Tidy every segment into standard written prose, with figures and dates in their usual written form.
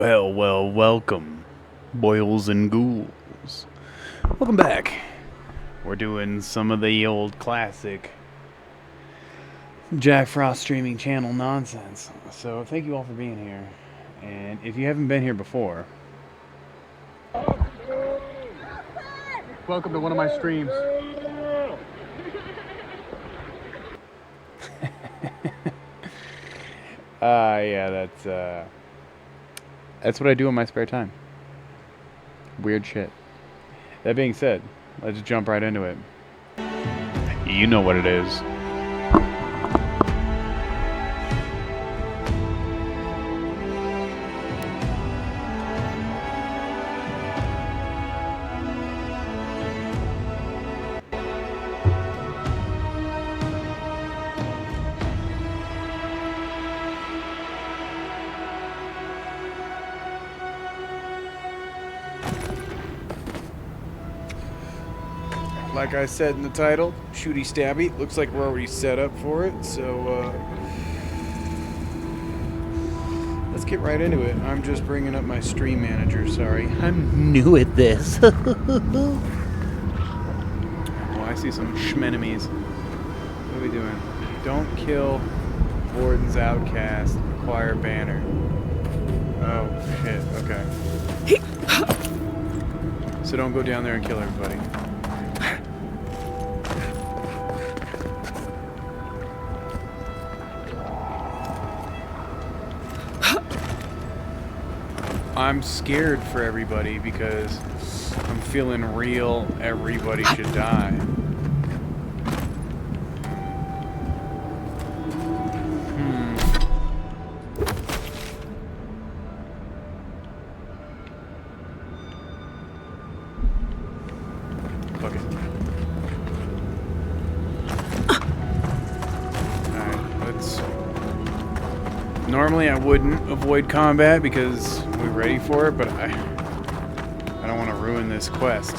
Welcome, boils and ghouls. Welcome back. We're doing some of the old classic Jack Frost streaming channel nonsense. So thank you all for being here. And if you haven't been here before, welcome to one of my streams. Yeah, that's what I do in my spare time. Weird shit. That being said, let's jump right into it. You know what it is. Like I said in the title, Shooty, Stabby. Looks like we're already set up for it, so let's get right into it. I'm just bringing up my stream manager, sorry. I'm new at this. Oh, I see some schmenemies. What are we doing? Don't kill Warden's Outcast. Acquire banner. Oh, shit. Okay. So don't go down there and kill everybody. I'm scared for everybody because I'm feeling real everybody should die. Fuck it. Alright, let's... Normally I wouldn't avoid combat because we're ready for it, but I don't want to ruin this quest.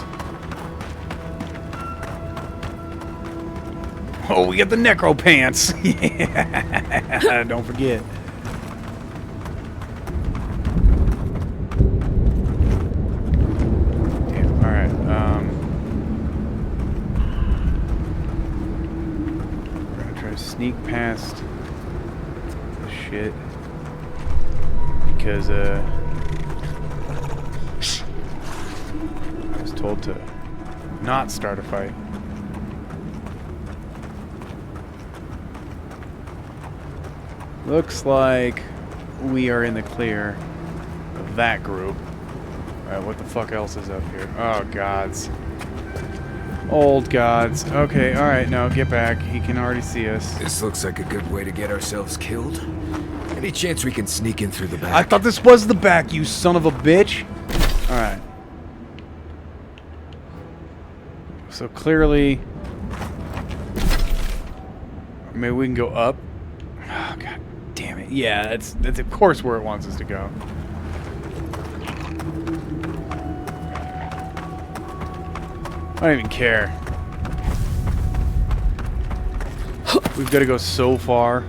Oh, we got the necro pants. Yeah, don't forget. Damn. All right. We're gonna try to sneak past this shit because I was told to not start a fight. Looks like we are in the clear of that group. Alright, what the fuck else is up here? Oh, gods. Old gods. Okay, alright, now get back. He can already see us. This looks like a good way to get ourselves killed. Any chance we can sneak in through the back? I thought this was the back, you son of a bitch! Alright. So clearly... Maybe we can go up? Oh, god damn it. Yeah, that's of course where it wants us to go. I don't even care. We've got to go so far.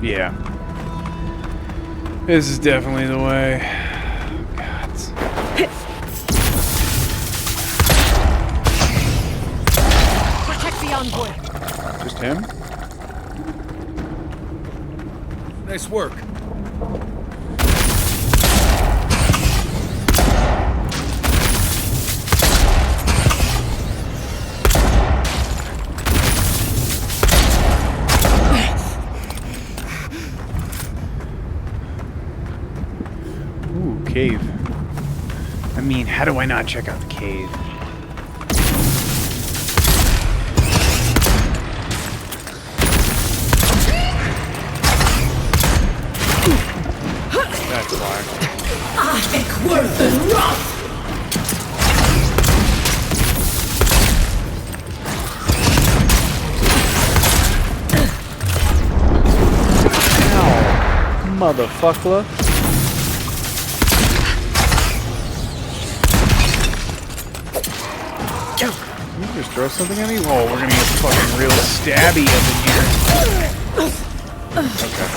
Yeah. This is definitely the way. God. Protect the envoy. Just him? Nice work. Cave. I mean, how do I not check out the cave? That's why. Ow, motherfucker. Can you just throw something at me? Oh, we're gonna get fucking real stabby up in here. Okay.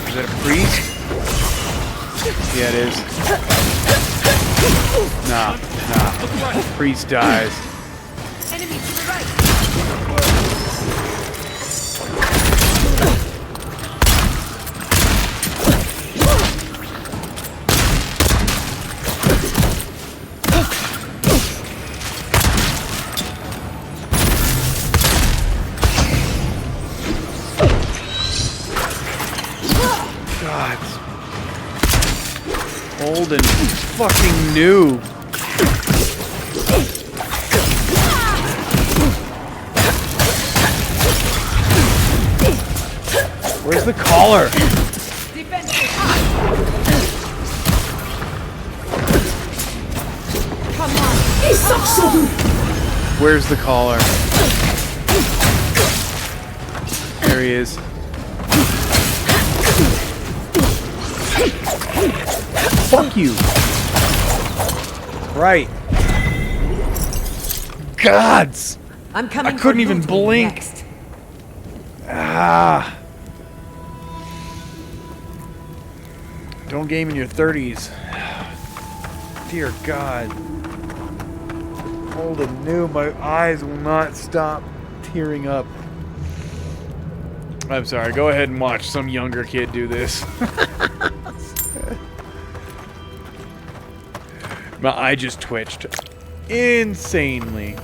Is that a priest? Yeah, it is. Nah. Priest dies. Enemy to the right. God. Old and fucking new. Where's the collar? Come on. Where's the collar? There he is. Fuck you. Right. Gods. I'm coming. I couldn't for even loot blink. next. Ah. Don't game in your 30s. Dear God. Old and new, my eyes will not stop tearing up. I'm sorry, go ahead and watch some younger kid do this. My eye just twitched. Insanely.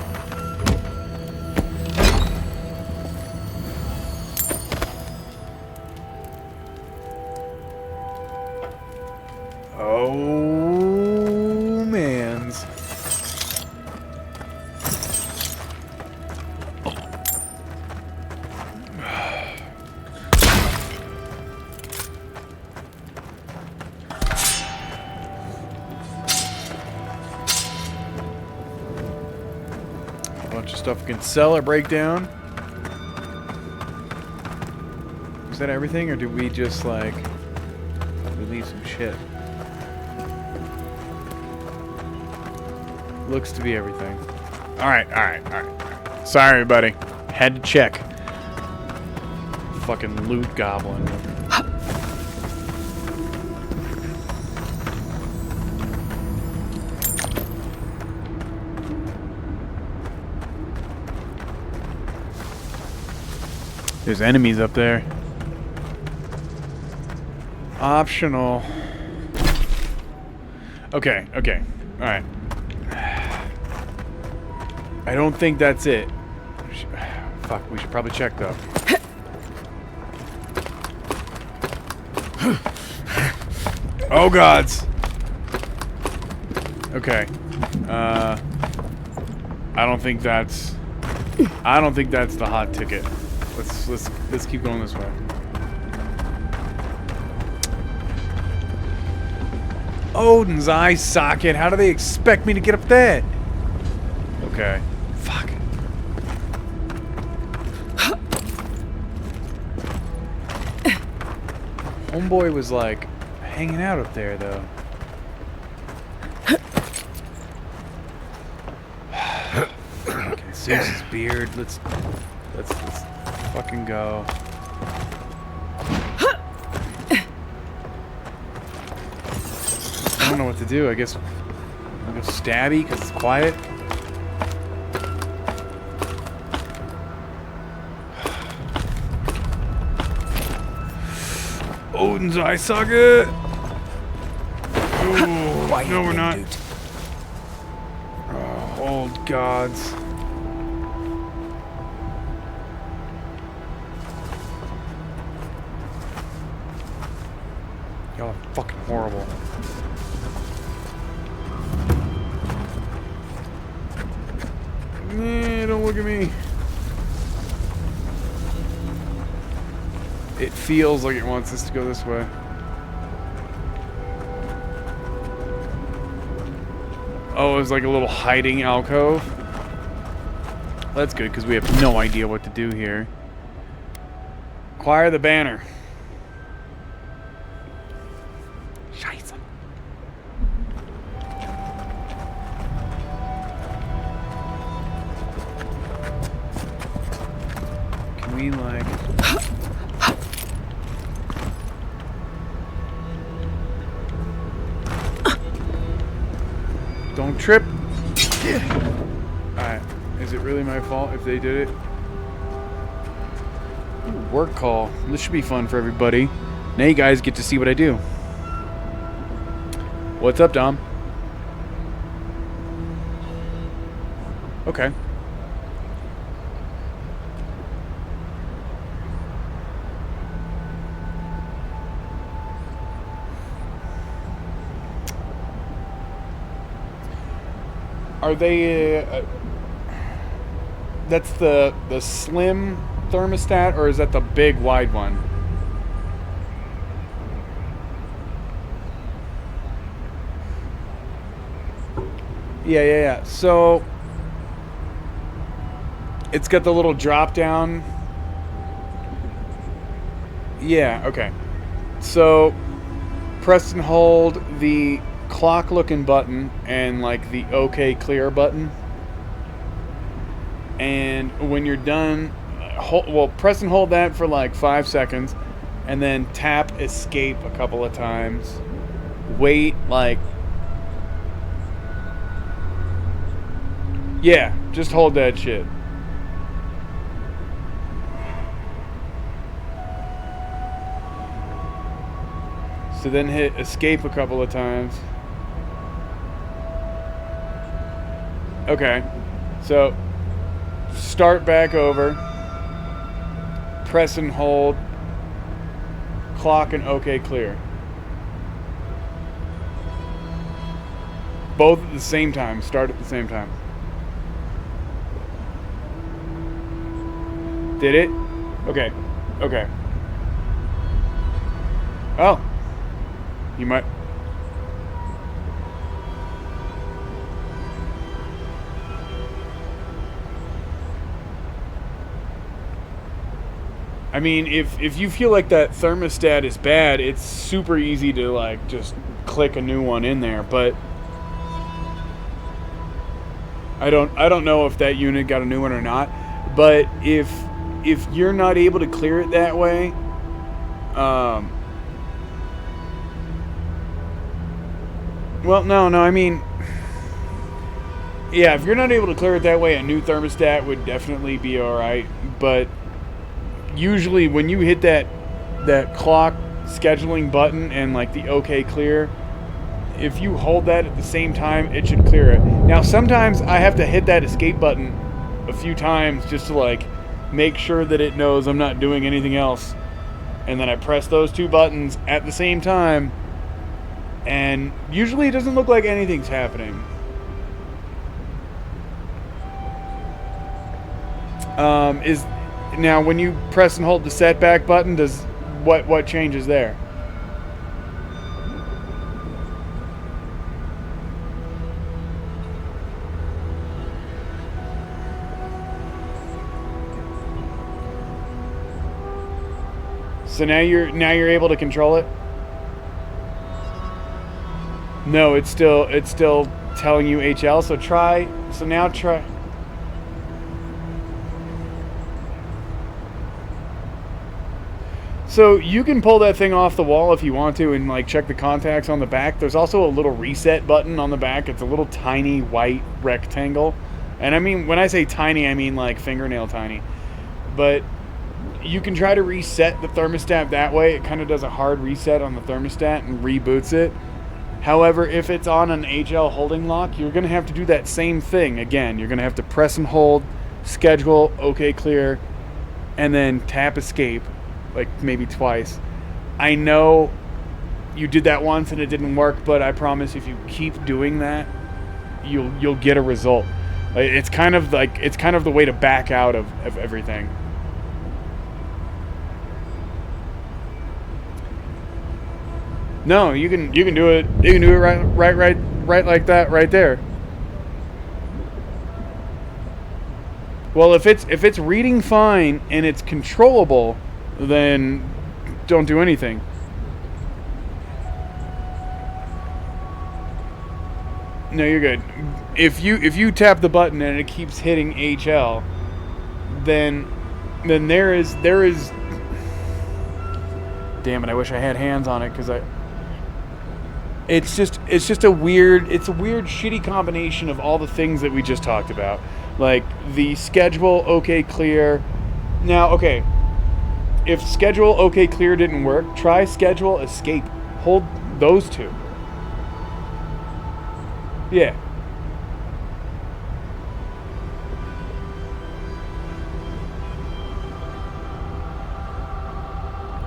Oh, mans. A bunch of stuff we can sell or break down. Is that everything, or do we just, like, leave some shit? Looks to be everything. Alright. Sorry, everybody. Had to check. Fucking loot goblin. There's enemies up there. Optional. Okay. Alright. I don't think that's it. Fuck, we should probably check though. Oh gods. Okay. I don't think that's the hot ticket. Let's keep going this way. Odin's eye socket. How do they expect me to get up there? Okay. Fuck. Homeboy was like hanging out up there though. Okay, Zeus's beard. Let's fucking go. I don't know what to do. I guess I'll go Stabby because it's quiet. Odin's eye socket. Ooh, no, we're not. Oh, old gods. Y'all are fucking horrible. Don't look at me. It feels like it wants us to go this way. Oh, it was like a little hiding alcove. That's good, because we have no idea what to do here. Acquire the banner. Scheiße. Don't trip. Alright. Is it really my fault if they did it? Ooh, work call. This should be fun for everybody. Now you guys get to see what I do. What's up, Dom? Okay. Are they that's the slim thermostat, or is that the big wide one? Yeah. So it's got the little drop down. Yeah, okay. So press and hold the clock looking button and like the OK clear button. And when you're done, press and hold that for like 5 seconds and then tap escape a couple of times. Wait like... Yeah, just hold that shit. So then hit escape a couple of times. Okay, so start back over, press and hold, clock and OK clear. Both at the same time, start at the same time. Did it? Okay, okay. Oh, you might... I mean, if you feel like that thermostat is bad, it's super easy to like just click a new one in there, but I don't know if that unit got a new one or not. But if you're not able to clear it that way, well, no, I mean, yeah, if you're not able to clear it that way, a new thermostat would definitely be alright, but usually when you hit that clock scheduling button and like the OK clear, if you hold that at the same time, it should clear it. Now sometimes I have to hit that escape button a few times just to like make sure that it knows I'm not doing anything else, and then I press those two buttons at the same time, and usually it doesn't look like anything's happening. Now, when you press and hold the setback button, does what changes there? So now you're able to control it? No, it's still telling you HL. So try. So now try. So you can pull that thing off the wall if you want to and like check the contacts on the back. There's also a little reset button on the back. It's a little tiny white rectangle. And I mean, when I say tiny, I mean like fingernail tiny. But you can try to reset the thermostat that way. It kind of does a hard reset on the thermostat and reboots it. However, if it's on an HL holding lock, you're going to have to do that same thing again. You're going to have to press and hold, schedule, OK clear, and then tap escape. Like maybe twice. I know you did that once and it didn't work, but I promise if you keep doing that, you'll get a result. Like, it's kind of the way to back out of everything. No, you can do it. You can do it right like that right there. Well, if it's reading fine and it's controllable, then don't do anything. No, you're good. If you tap the button and it keeps hitting HL, then there is. Damn it! I wish I had hands on it because I. It's just a weird shitty combination of all the things that we just talked about. Like the schedule okay clear. Now, okay. If schedule okay clear didn't work, try schedule escape. Hold those two. Yeah.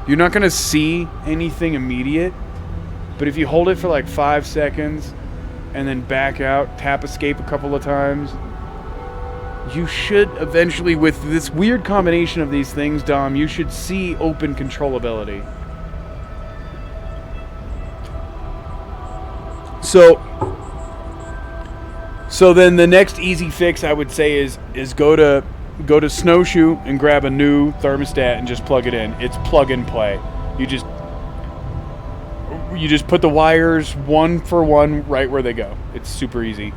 You're not going to see anything immediate, but if you hold it for like 5 seconds and then back out, tap escape a couple of times, you should eventually, with this weird combination of these things, Dom, you should see open controllability. So then the next easy fix I would say is go to Snowshoe and grab a new thermostat and just plug it in. It's plug and play. You just put the wires one for one right where they go. It's super easy.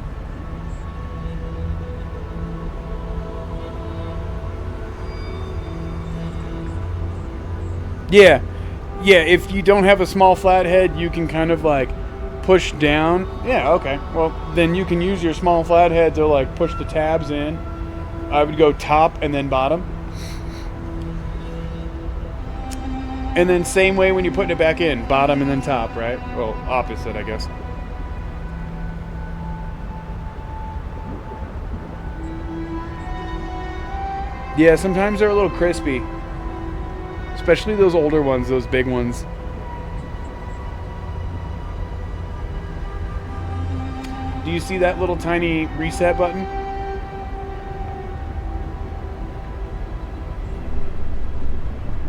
Yeah, if you don't have a small flathead, you can kind of like push down. Yeah, okay. Well, then you can use your small flathead to like push the tabs in. I would go top and then bottom. And then same way when you're putting it back in, bottom and then top, right? Well, opposite, I guess. Yeah, sometimes they're a little crispy. Especially those older ones, those big ones. Do you see that little tiny reset button?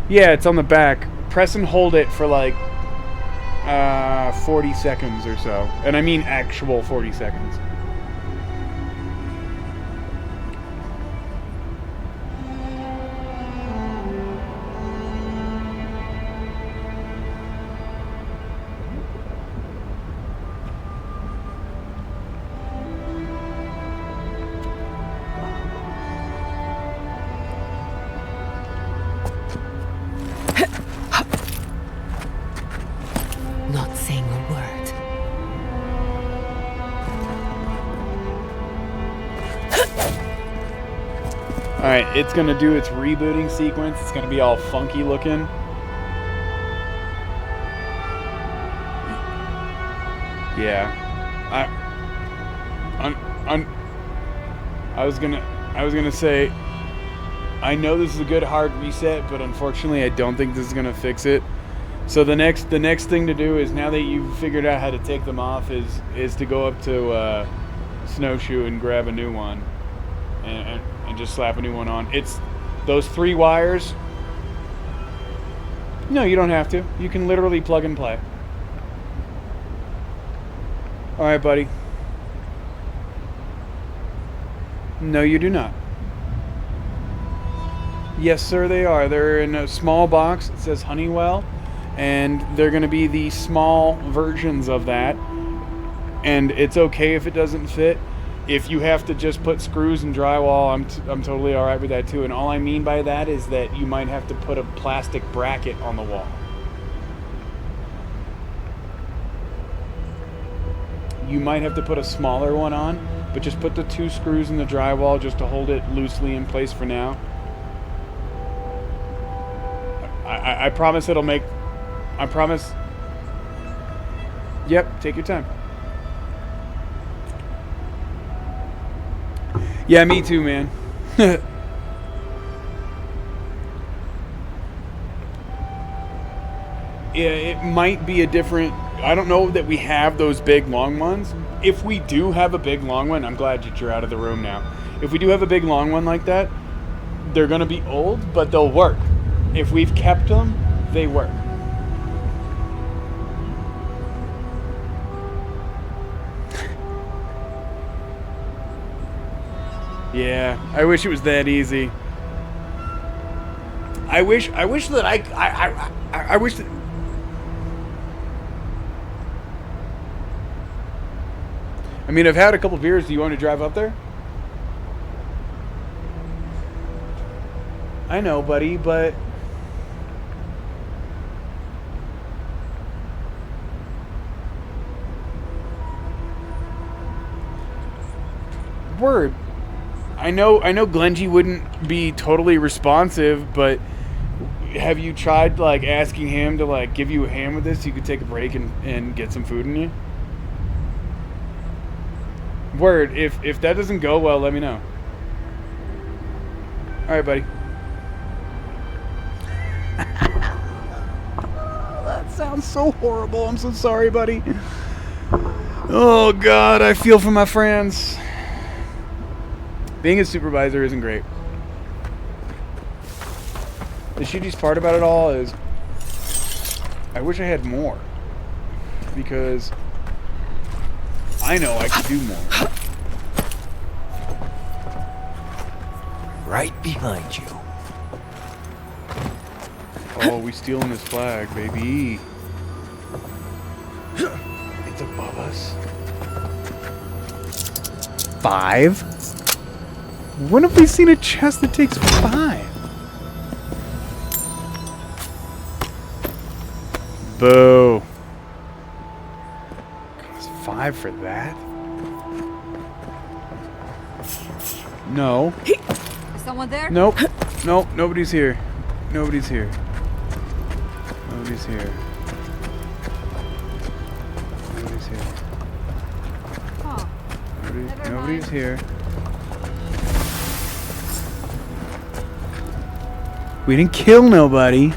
Yeah, it's on the back. Press and hold it for like 40 seconds or so. And I mean actual 40 seconds. Not saying a word. Alright, it's gonna do its rebooting sequence. It's gonna be all funky looking. Yeah. I was gonna say, I know this is a good hard reset, but unfortunately I don't think this is gonna fix it. So the next thing to do is, now that you've figured out how to take them off, is to go up to Snowshoe and grab a new one, and just slap a new one on. It's those 3 wires. No, you don't have to. You can literally plug and play. All right, buddy. No, you do not. Yes, sir, they are. They're in a small box. It says Honeywell. And they're going to be the small versions of that. And it's okay if it doesn't fit. If you have to just put screws and drywall, I'm totally all right with that too. And all I mean by that is that you might have to put a plastic bracket on the wall. You might have to put a smaller one on, but just put the 2 screws in the drywall just to hold it loosely in place for now. I promise it'll make... I promise. Yep, take your time. Yeah, me too, man. Yeah, it might be a different... I don't know that we have those big long ones. If we do have a big long one, I'm glad that you're out of the room now. If we do have a big long one like that, they're going to be old, but they'll work. If we've kept them, they work. Yeah, I wish it was that easy. I wish that I wish that... I mean, I've had a couple beers. Do you want to drive up there? I know, buddy, but... Word. I know Glenji wouldn't be totally responsive, but have you tried like asking him to like give you a hand with this so you could take a break and get some food in you? Word, if that doesn't go well, let me know. Alright, buddy. That sounds so horrible. I'm so sorry, buddy. Oh god, I feel for my friends. Being a supervisor isn't great. The shittiest part about it all is I wish I had more. Because I know I could do more. Right behind you. Oh, we stealing this flag, baby. It's above us. 5? When have we seen a chest that takes 5? Boo. It's 5 for that? No. Is someone there? Nope. Nope. Nobody's here. Nobody's here. Nobody's here. Nobody's here. Oh, never Nobody's mind. here. We didn't kill nobody.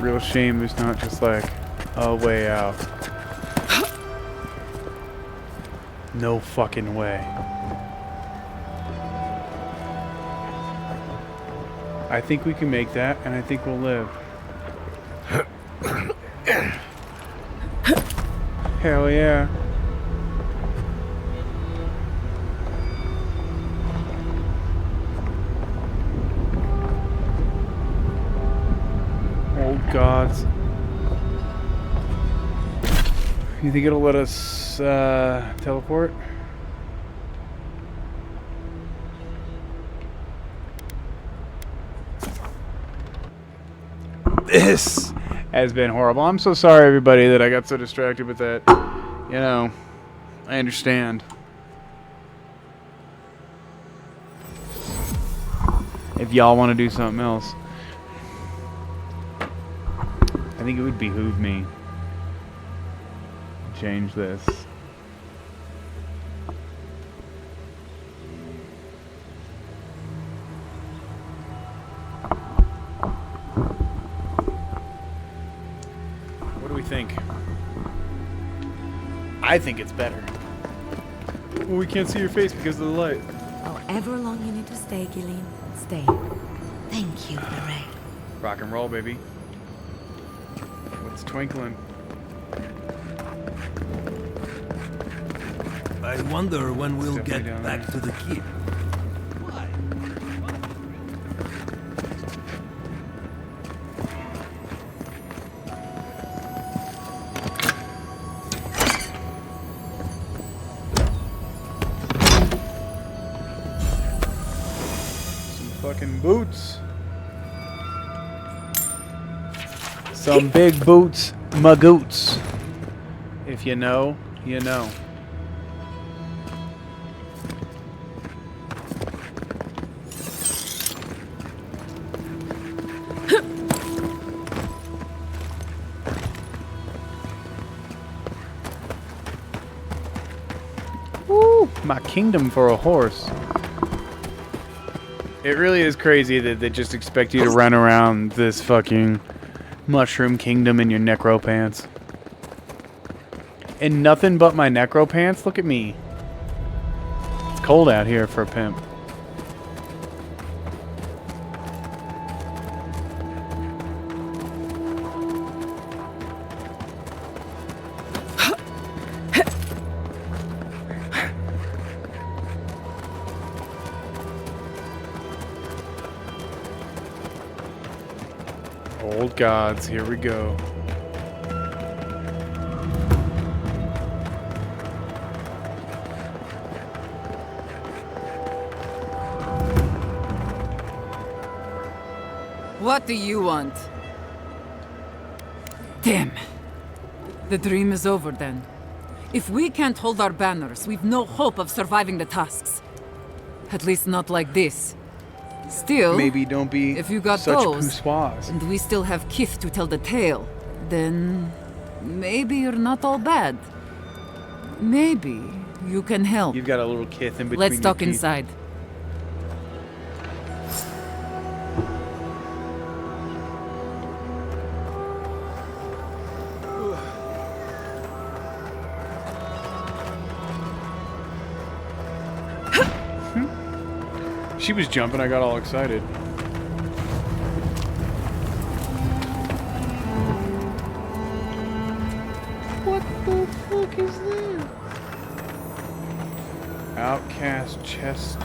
Real shame there's not just like a way out. No fucking way. I think we can make that, and I think we'll live. Hell yeah. Oh gods. You think it'll let us teleport? This has been horrible. I'm so sorry, everybody, that I got so distracted with that. You know, I understand. If y'all want to do something else, I think it would behoove me to change this. What do we think? I think it's better. Well, we can't see your face because of the light. However long you need to stay, Gillian, stay. Thank you, Lorraine. Rock and roll, baby. What's twinkling? I wonder when we'll Definitely get down back there. to the kid. Some fucking boots. Some big boots, magoots. If you know, you know. Woo! My kingdom for a horse. It really is crazy that they just expect you to run around this fucking mushroom kingdom in your necro pants. And nothing but my necro pants? Look at me. It's cold out here for a pimp. Old gods, here we go. What do you want? Damn. The dream is over then. If we can't hold our banners, we've no hope of surviving the tasks. At least not like this. Still, Maybe don't be if you got such those, poussoirs. and we still have Kith to tell the tale, then maybe you're not all bad. Maybe you can help. You've got a little kith in between. Let's your talk teeth. inside. She was jumping, I got all excited. What the fuck is that? Outcast chest.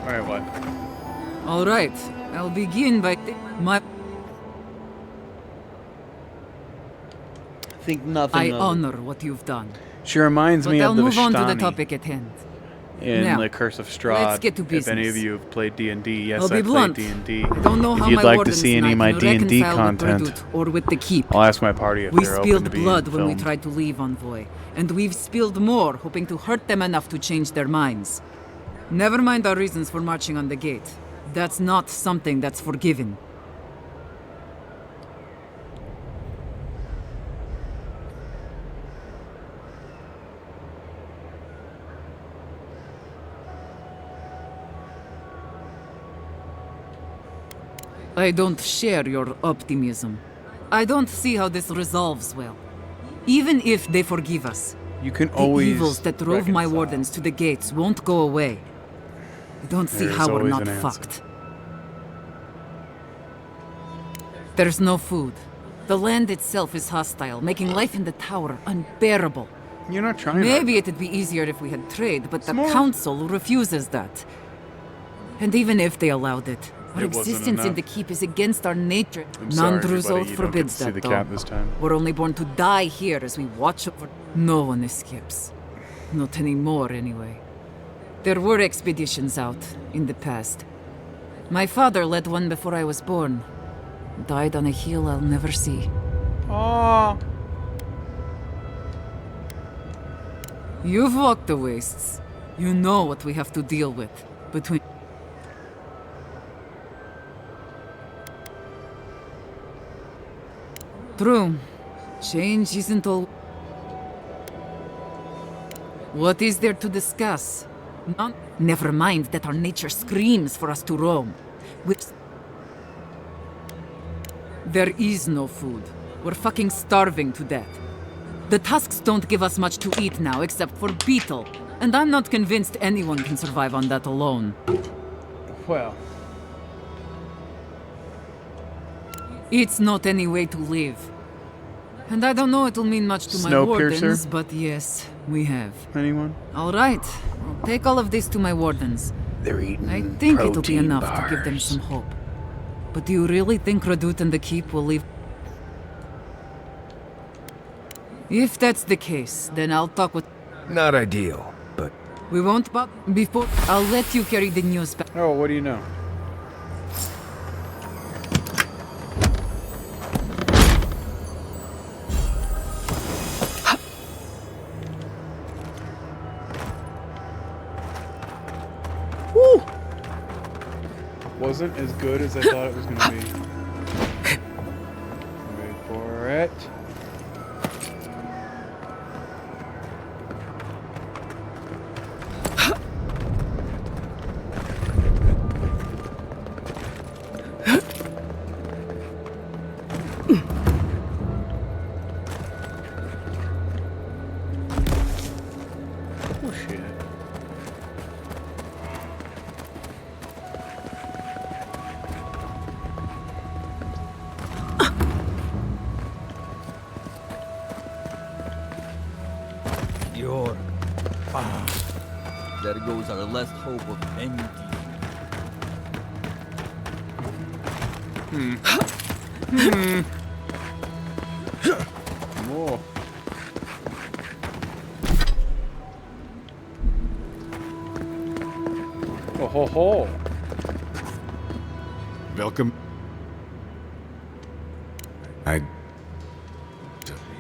Alright, what? All right, I'll begin by my. Think nothing I of it. honor what you've done. She reminds But me I'll of the move on to the Vistani topic at hand. in Now, The Curse of Strahd. let's get to If any of business. you have played D&D, yes, I'll be I blunt. played D&D. I don't know If how you'd my like to wardens see any of my tonight can D&D reconcile with content, Redoute or with the keep. I'll ask my party if We they're open spilled to being blood when we filmed. tried to leave Envoy, and we've spilled more, hoping to hurt them enough to change their minds. Never mind our reasons for marching on the gate. That's not something that's forgiven. I don't share your optimism. I don't see how this resolves well. Even if they forgive us, You can the always evils that drove my reconcile. wardens to the gates won't go away. I don't see There's how we're always not an answer. fucked. There's no food. The land itself is hostile, making life in the tower unbearable. You're not trying to. Maybe it'd be easier if we had trade, but the Smart. council refuses that. And even if they allowed it, our It wasn't existence in enough. the keep is against our nature. I'm sorry, Nandru's everybody, oath you don't get forbids to see that, the though. cat this time. We're only born to die here as we watch over. No one escapes. Not anymore, anyway. There were expeditions out in the past. My father led one before I was born. Died on a hill I'll never see. Oh, You've walked the wastes. You know what we have to deal with. Between. True. Change isn't all. What is there to discuss? None. Never mind that our nature screams for us to roam. Which. There is no food. We're fucking starving to death. The tusks don't give us much to eat now except for beetle. And I'm not convinced anyone can survive on that alone. well. It's not any way to live. And I don't know it'll mean much to my Snowpiercer? wardens, but yes, we have. Anyone? All right, I'll take all of this to my wardens. They're eating I think it'll be protein enough to give them bars. some hope. But do you really think Redoute and the Keep will leave? If that's the case, then I'll talk with... Not ideal, but We won't, but before... I'll let you carry the news back. Oh, what do you know? Woo! Wasn't as good as I thought it was going to be. Wait for it. Oh shit. Your there goes our last hope of anything. hole? Welcome.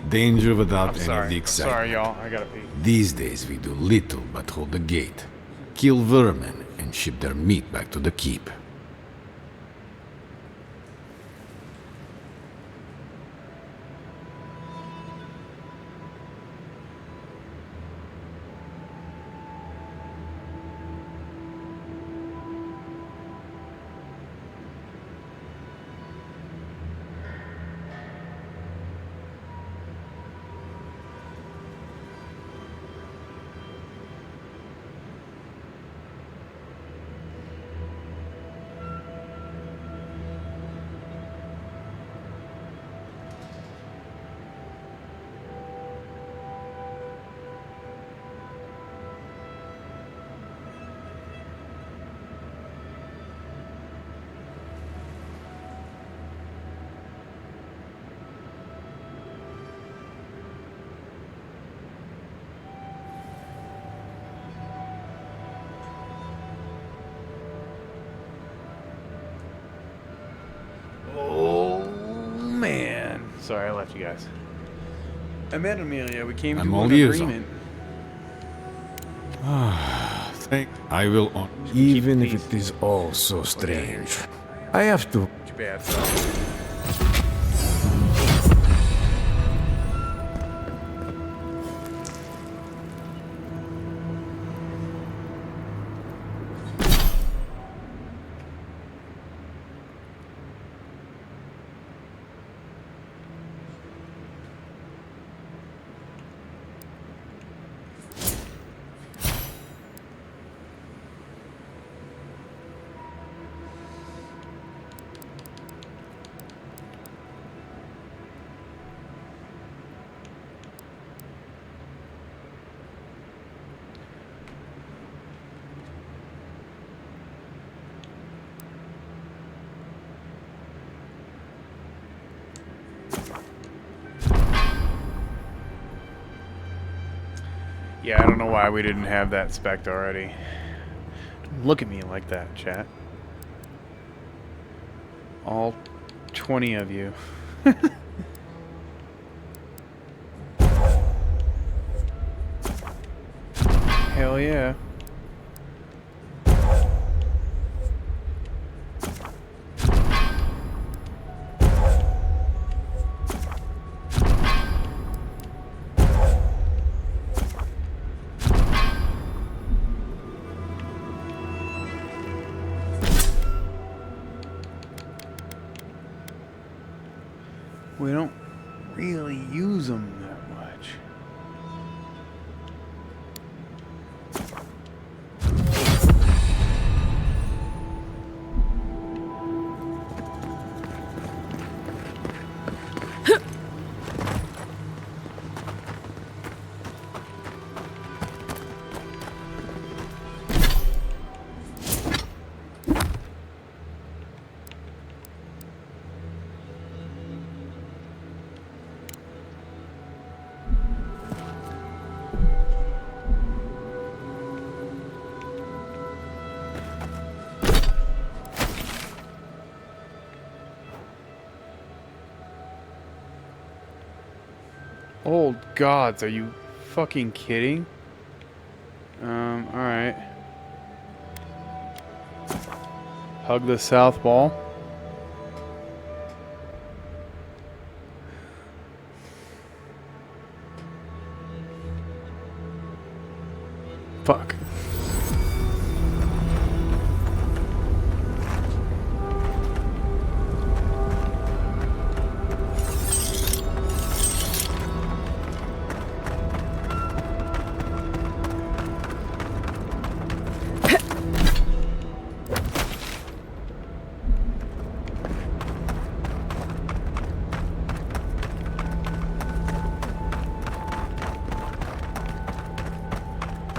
Danger without I'm any of sorry. the I'm excitement. sorry, y'all. I gotta pee. These days we do little but hold the gate, kill vermin, and ship their meat back to the keep. Oh man. Sorry, I left you guys. I met Amelia. We came I'm to all an ears. agreement. I will on. Even if peace. it is all so strange, I have to. Too bad. Yeah, I don't know why we didn't have that spec'd already. Don't look at me like that, chat. All 20 of you. Hell yeah. We don't really use them that much. Old gods, are you fucking kidding? Alright. Hug the south wall. Fuck.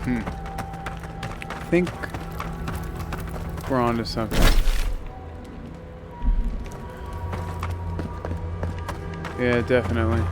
I think we're on to something. Yeah, definitely.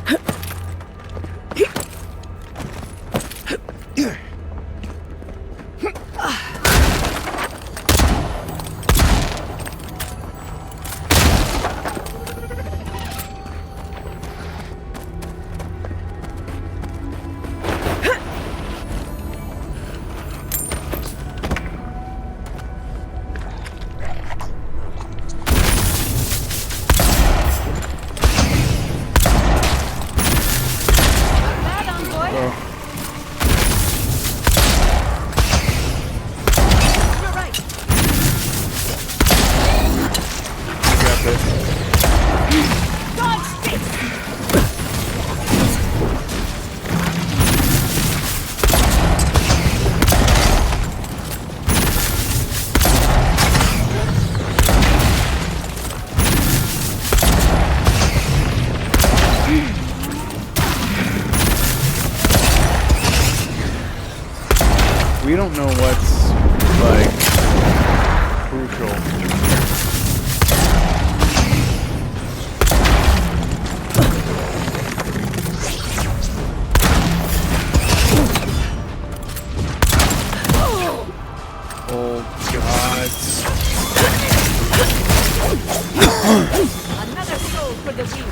we don't know what's, like, crucial. Oh, God. Another soul for the wheel.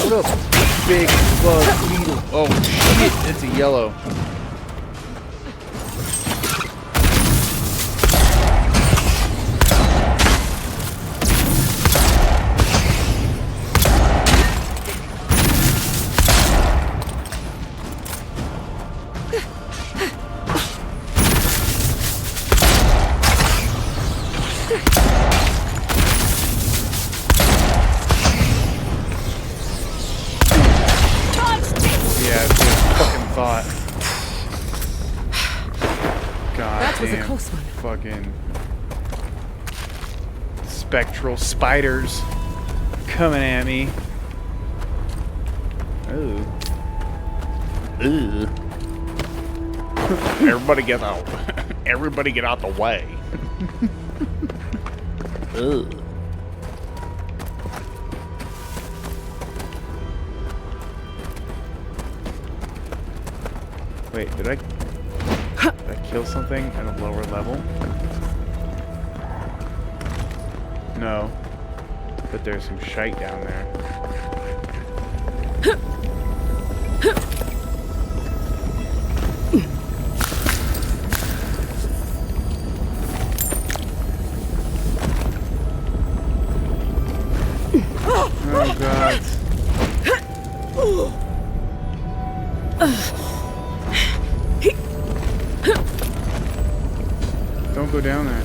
What up, big bug beetle? Oh, shit, it's a yellow. Yeah, it's a fucking thought. God That was a damn, close one. fucking spectral spiders coming at me. Ooh. Ooh. Everybody get out. Everybody get out the way. Ugh. Wait, did I kill something at a lower level? No. But there's some shite down there. Oh, God. Don't go down there.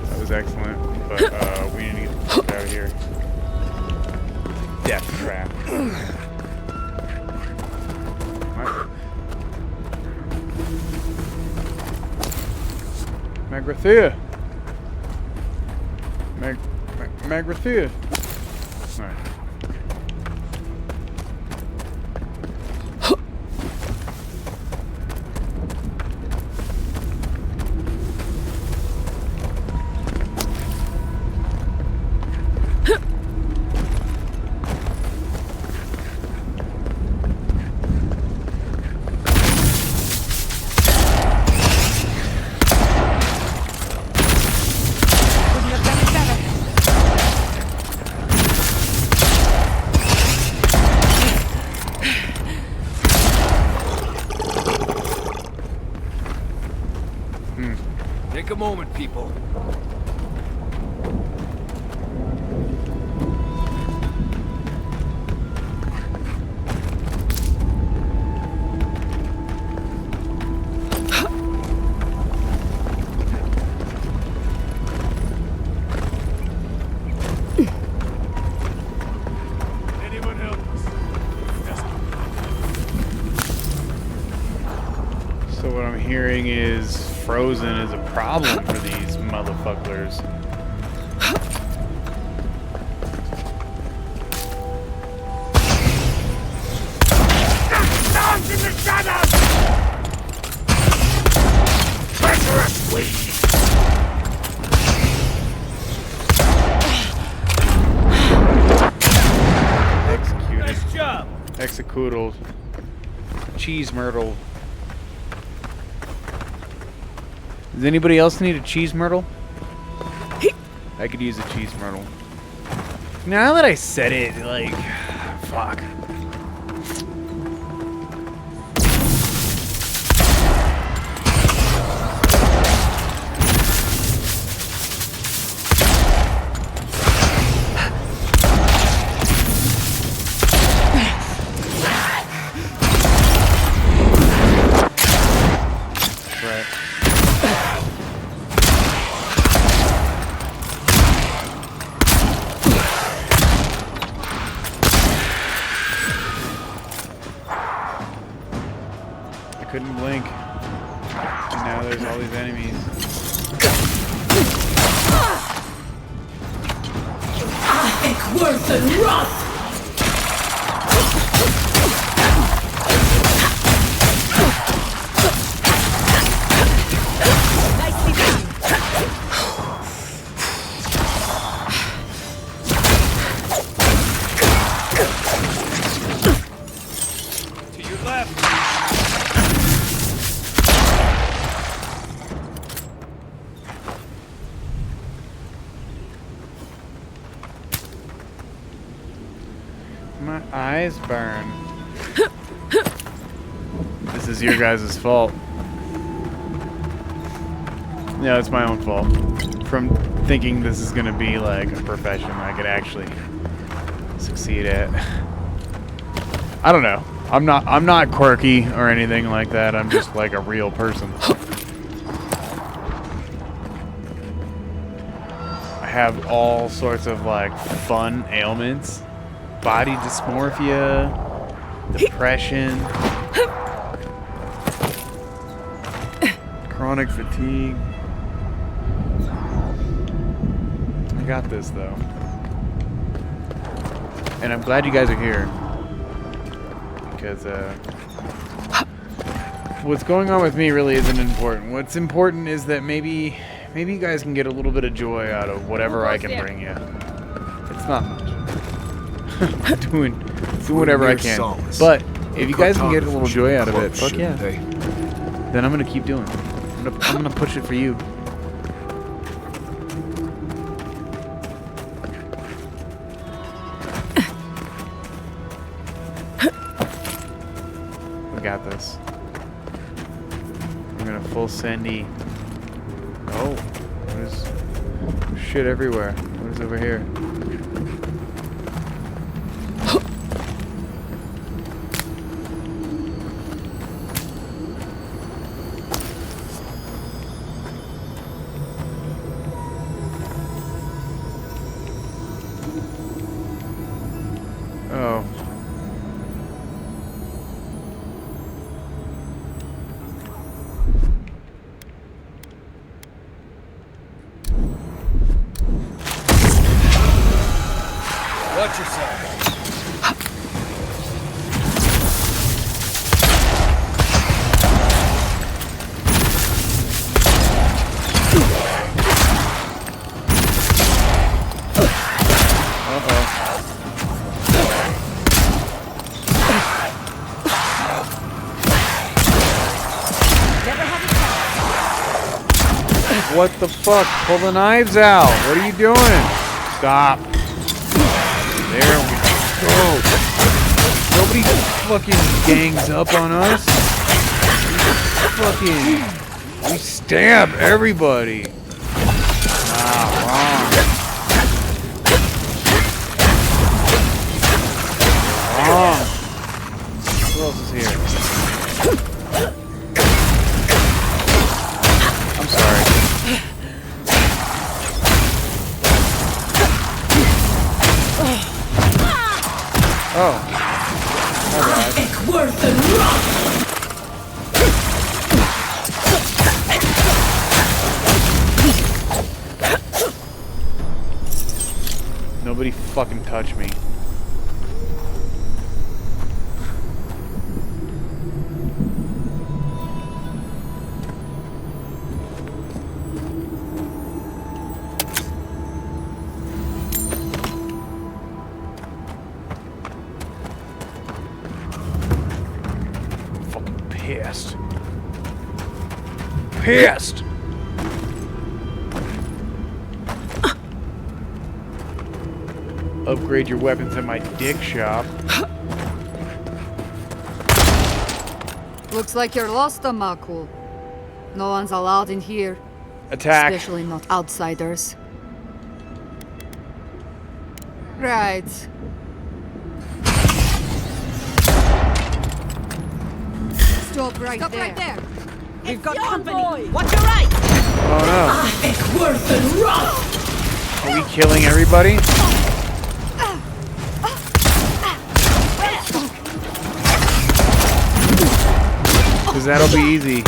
That was excellent, but we need to get the fuck out of here. Death trap. Magrathea. Magrathea. Alright. Take a moment, people. Anyone else? So what I'm hearing is frozen is a problem for these motherfuckers. In the shadows! Treacherous weed! Executed. Nice job. Executed. Cheese myrtle. Does anybody else need a cheese myrtle? I could use a cheese myrtle. Now that I said it, like, fuck. Right. I couldn't blink. And now there's all these enemies. worse than rot! Nicely done. To your left. My eyes burn. This is your guys' fault. Yeah, it's my own fault. From thinking this is gonna be like a profession I could actually succeed at. I don't know. I'm not quirky or anything like that. I'm just like a real person. I have all sorts of like fun ailments. Body dysmorphia, depression, chronic fatigue. I got this though. And I'm glad you guys are here. Because what's going on with me really isn't important. What's important is that maybe you guys can get a little bit of joy out of whatever I can bring you. It's not much. doing whatever I can. But if you guys can get a little joy out of it, fuck yeah. Then I'm gonna keep doing it. I'm gonna push it for you. We got this. I'm gonna full sendy. Oh, there's shit everywhere. What is over here? Oh. Watch yourself. What the fuck? Pull the knives out. What are you doing? Stop. There we go. Nobody fucking gangs up on us. We stab everybody. Wrong. Who else is here? I'm sorry. Oh. My bad. Worse than rot! Nobody fucking touch me. Pissed. Upgrade your weapons at my dick shop. Looks like you're lost, Makul. No one's allowed in here. Attack. Especially not outsiders. Right. Stop right there. We've got company. Watch your right. Oh no. It's worse than rot. Are we killing everybody? Because that'll be easy.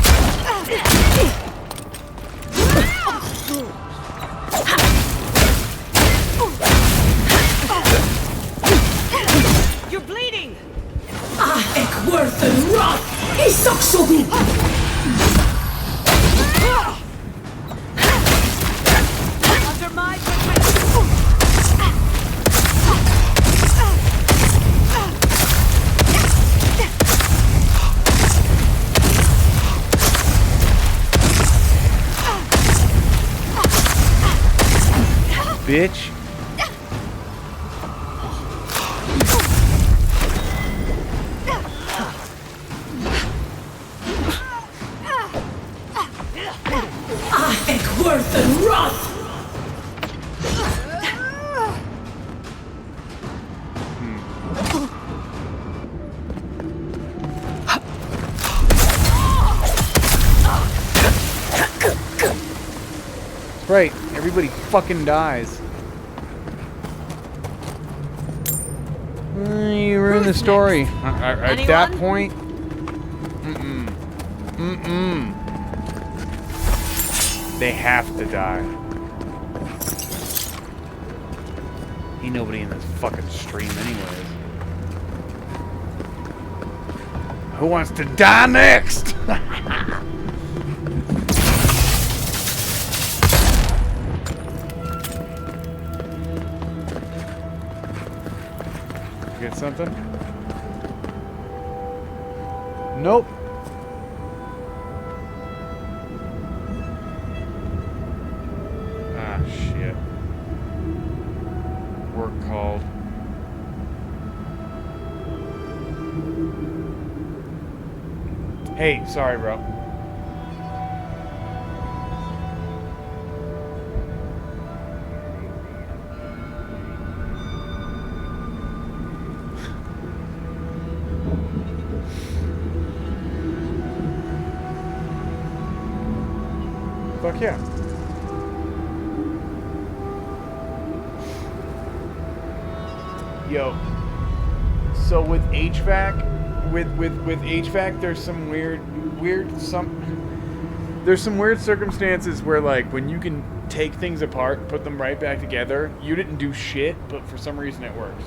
You're bleeding! Ik word een rat! Is ook zo goed! Under my protection! Bitch. Ik word een rat! Right, everybody fucking dies. You ruined the story. At that point, they have to die. Ain't nobody in this fucking stream anyways. Who wants to die next? Get something? Nope. Ah, shit. Work called. Hey, sorry, bro. Fuck yeah. Yo. So with HVAC, with HVAC, there's some weird circumstances where, like, when you can take things apart and put them right back together, you didn't do shit, but for some reason it works.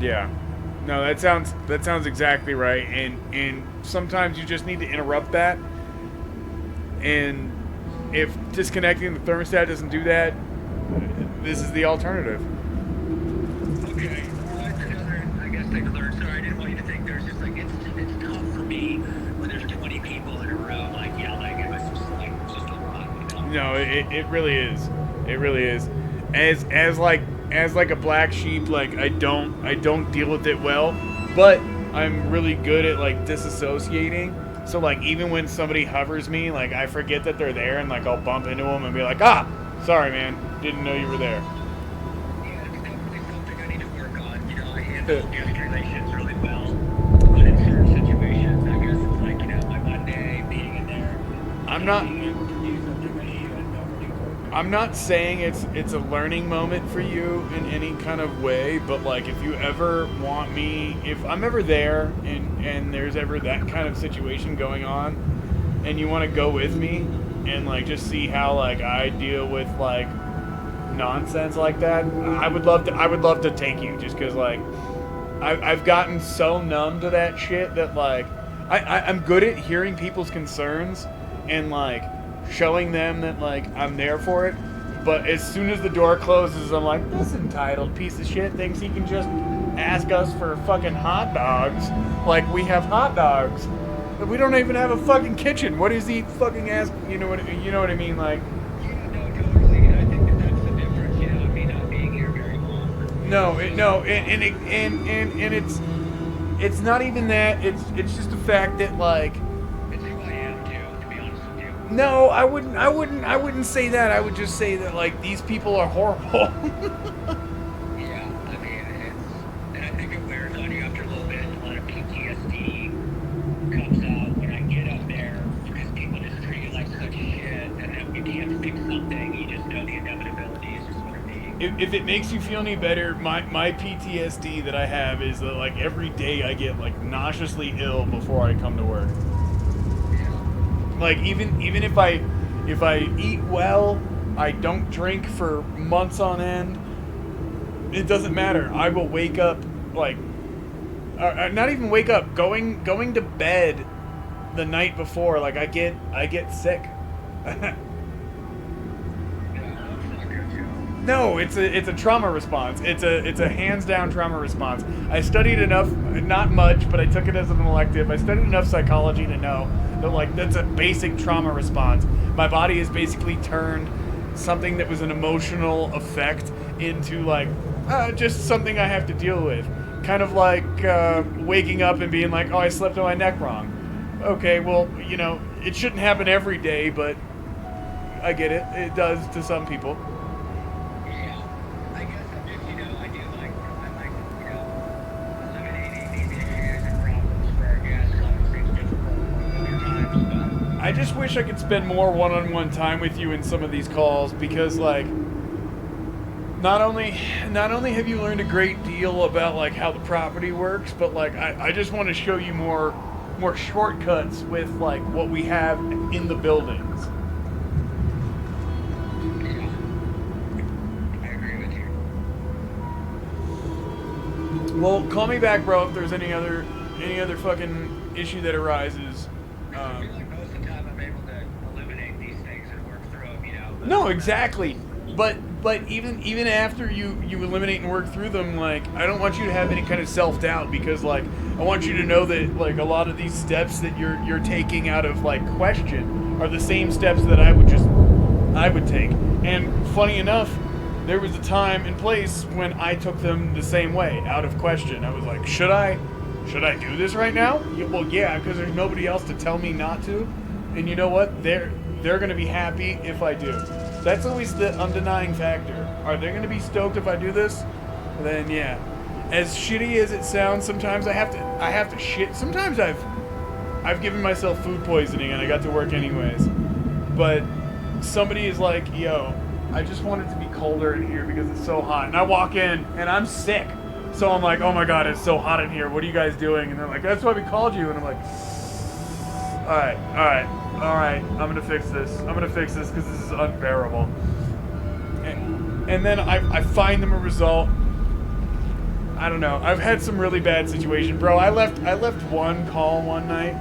Yeah. No, that sounds exactly right. And sometimes you just need to interrupt that. And if disconnecting the thermostat doesn't do that, this is the alternative. Okay. Well, that's another, I guess, thing to learn. Sorry, I didn't want you to think there's just like it's tough for me when there's 20 people in a room like yelling. It was just like just a lot, you know? No, it really is. It really is. As like a black sheep, like I don't deal with it well, but I'm really good at like disassociating. So like even when somebody hovers me, like I forget that they're there, and like I'll bump into them and be like, ah, sorry man, didn't know you were there. Yeah, it's definitely something I need to work on. You know, I handle guest relations really well, but in certain situations, I guess it's like, you know, my Monday being in there. I'm not saying it's a learning moment for you in any kind of way, but like if you ever want me, if I'm ever there and there's ever that kind of situation going on and you want to go with me and like just see how like I deal with like nonsense like that, I would love to take you, just because like I've gotten so numb to that shit that like I'm good at hearing people's concerns and like showing them that like I'm there for it, but as soon as the door closes, I'm like, this entitled piece of shit thinks he can just ask us for fucking hot dogs like we have hot dogs. We don't even have a fucking kitchen. What is he fucking ask? You know what I mean? Like, Yeah, no, totally. And I think that's the difference, you know, me not being here very long. and it's not even that. It's just the fact that like. It's who I am, too, to be honest with you. No, I wouldn't say that. I would just say that like these people are horrible. Yeah, I mean, and I think it wears on you after a little bit. A lot of PTSD comes out when I get up there because people just treat you like such shit, and then you can't fix something. You just know the inevitability is just going to be. If it makes you feel any better, my PTSD that I have is that like every day I get like nauseously ill before I come to work. Like even if I eat well, I don't drink for months on end, it doesn't matter. I will wake up like not even wake up, going to bed the night before, like I get sick. No, it's a trauma response. It's a hands down trauma response. I studied enough, not much, but I took it as an elective. I studied enough psychology to know that like that's a basic trauma response. My body has basically turned something that was an emotional effect into like just something I have to deal with. Kind of like waking up and being like, oh, I slept on my neck wrong. Okay, well, you know, it shouldn't happen every day, but I get it. It does to some people. I just wish I could spend more one-on-one time with you in some of these calls because, like, not only have you learned a great deal about like how the property works, but like I just want to show you more shortcuts with like what we have in the buildings. I agree with you. Well, call me back, bro, if there's any other fucking issue that arises. I feel like most of the time I'm able to eliminate these things and work through them, you know. No, exactly. But even after you eliminate and work through them, like I don't want you to have any kind of self-doubt because like I want you to know that like a lot of these steps that you're taking out of like question are the same steps that I would take. And funny enough, there was a time and place when I took them the same way, out of question. I was like, should I do this right now? Yeah, well, yeah, because there's nobody else to tell me not to. And you know what? They're going to be happy if I do. That's always the undenying factor. Are they going to be stoked if I do this? Then yeah. As shitty as it sounds, sometimes I have to shit. Sometimes I've given myself food poisoning and I got to work anyways. But somebody is like, yo, I just want it to be colder in here because it's so hot. And I walk in and I'm sick. So I'm like, oh my god, it's so hot in here. What are you guys doing? And they're like, that's why we called you. And I'm like, all right. I'm gonna fix this because this is unbearable. And then I find them a result. I don't know. I've had some really bad situation, bro. I left one call one night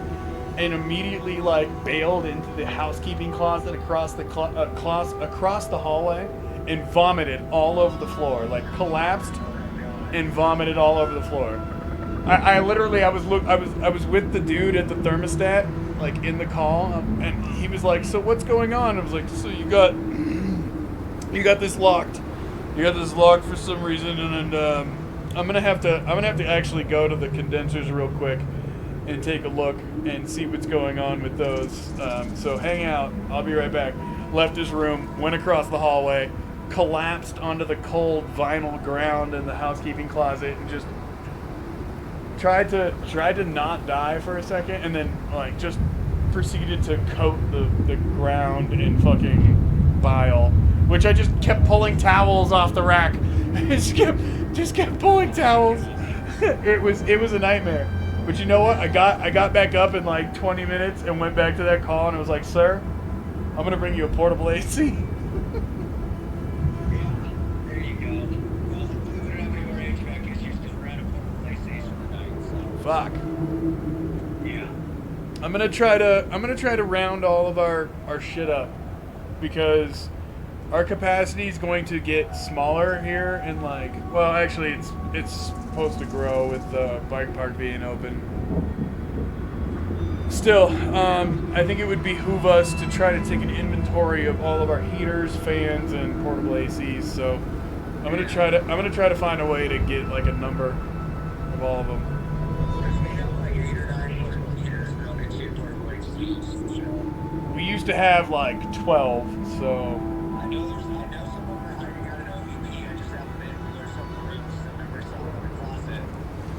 and immediately like bailed into the housekeeping closet across the hallway and vomited all over the floor, like collapsed and vomited all over the floor. I literally I was with the dude at the thermostat, like in the call, and he was like, "So what's going on?" I was like, "So you got this locked. You got this locked for some reason, and I'm gonna have to actually go to the condensers real quick and take a look and see what's going on with those. So hang out. I'll be right back." Left his room, went across the hallway, collapsed onto the cold vinyl ground in the housekeeping closet, and just tried to not die for a second, and then like just proceeded to coat the ground in fucking bile, which I just kept pulling towels off the rack. just kept pulling towels. It was a nightmare. But you know what? I got back up in like 20 minutes and went back to that call, and I was like, "Sir, I'm gonna bring you a portable AC." Fuck. Yeah. I'm gonna try to round all of our shit up because our capacity is going to get smaller here, and like, well, actually it's supposed to grow with the bike park being open. Still, I think it would behoove us to try to take an inventory of all of our heaters, fans, and portable ACs. So I'm gonna try to find a way to get like a number of all of them. to have like 12, so. I know some of them are hiding out in OVP. I just haven't been able to. There's some rooms I never saw them in the closet.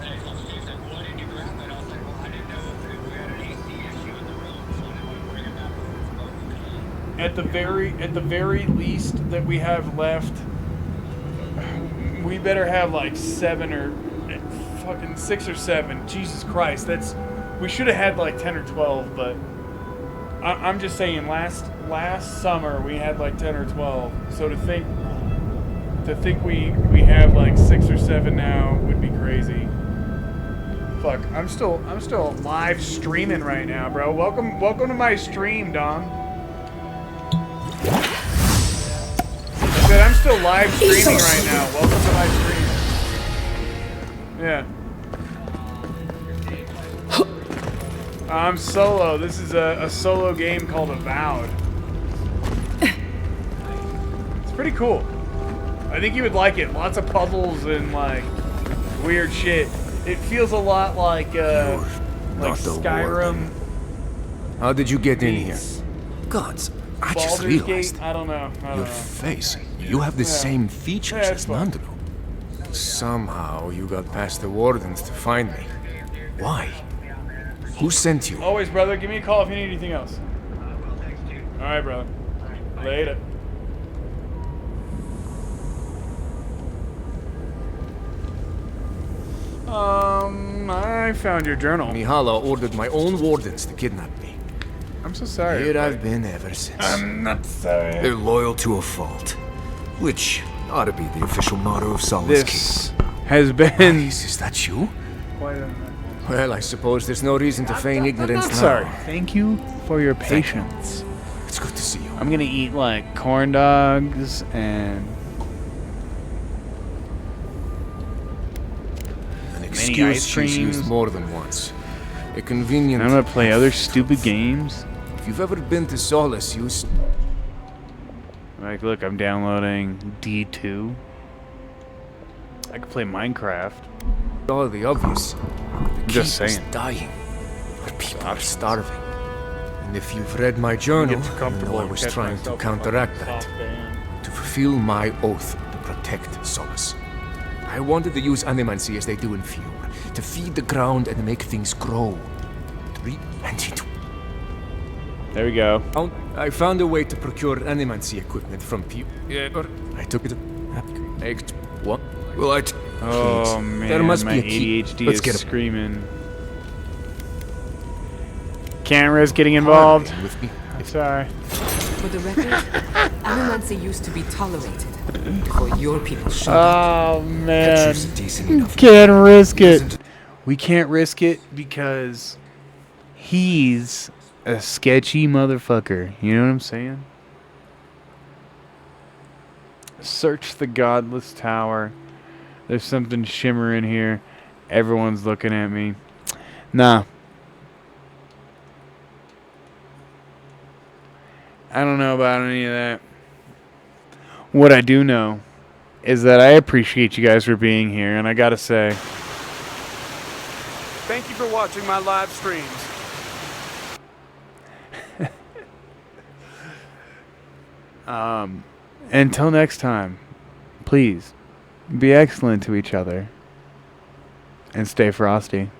And I told Steve, like, why didn't you grab it? I was like, well, I didn't know if we had an AC issue in the room, so I didn't want to bring it back over from OVP. At the very least that we have left, we better have like 7 or fucking 6 or 7. Jesus Christ, we should have had like 10 or 12, but I'm just saying last summer we had like 10 or 12. So to think we have like 6 or 7 now would be crazy. Fuck, I'm still live streaming right now, bro. Welcome to my stream, Dom. I said I'm still live streaming right now. Welcome to my stream. Yeah. I'm solo. This is a solo game called Avowed. It's pretty cool. I think you would like it. Lots of puzzles and like weird shit. It feels a lot like Skyrim. How did you get in here? Gods, I just Baldur's realized. Gate. I don't know. Your face. You have the same features Yeah, as it's fine. Nandro. Somehow you got past the wardens to find me. Why? Who sent you? Always, brother. Give me a call if you need anything else. All right, brother. Later. I found your journal. Mihala ordered my own wardens to kidnap me. I'm so sorry. Here I've been ever since. I'm not sorry. They're loyal to a fault, which ought to be the official motto of Solace This has been Is that you? quite a... Well, I suppose there's no reason to feign ignorance now. Sorry. Thank you for your patience. It's good to see you. I'm gonna eat like corn dogs and An ice excuse she's creams. used more than once. A convenient... I'm gonna play other stupid games. If you've ever been to Solace, Like, look, I'm downloading D2. I could play Minecraft. all the obvious. The Just keep is saying. dying. The people are starving. And if you've read my journal, Get too you comfortable. know I was catch trying to myself counteract on a that. soft band. To fulfill my oath to protect Solace. I wanted to use animancy as they do in Fuel. To feed the ground and make things grow. There we go. I found a way to procure animancy equipment from Fuel. I took it. What? Well, Oh Please. man, There must my be a key. ADHD Let's is get him. screaming. Cameras getting involved. With me. Sorry. For the record, animancy used to be tolerated before your people showed up. Oh man, Petru's decent enough. can't risk it. We can't risk it because he's a sketchy motherfucker. You know what I'm saying? Search the godless tower. There's something shimmering here. Everyone's looking at me. Nah. I don't know about any of that. What I do know is that I appreciate you guys for being here, and I gotta say, thank you for watching my live streams. Until next time, please be excellent to each other and stay frosty.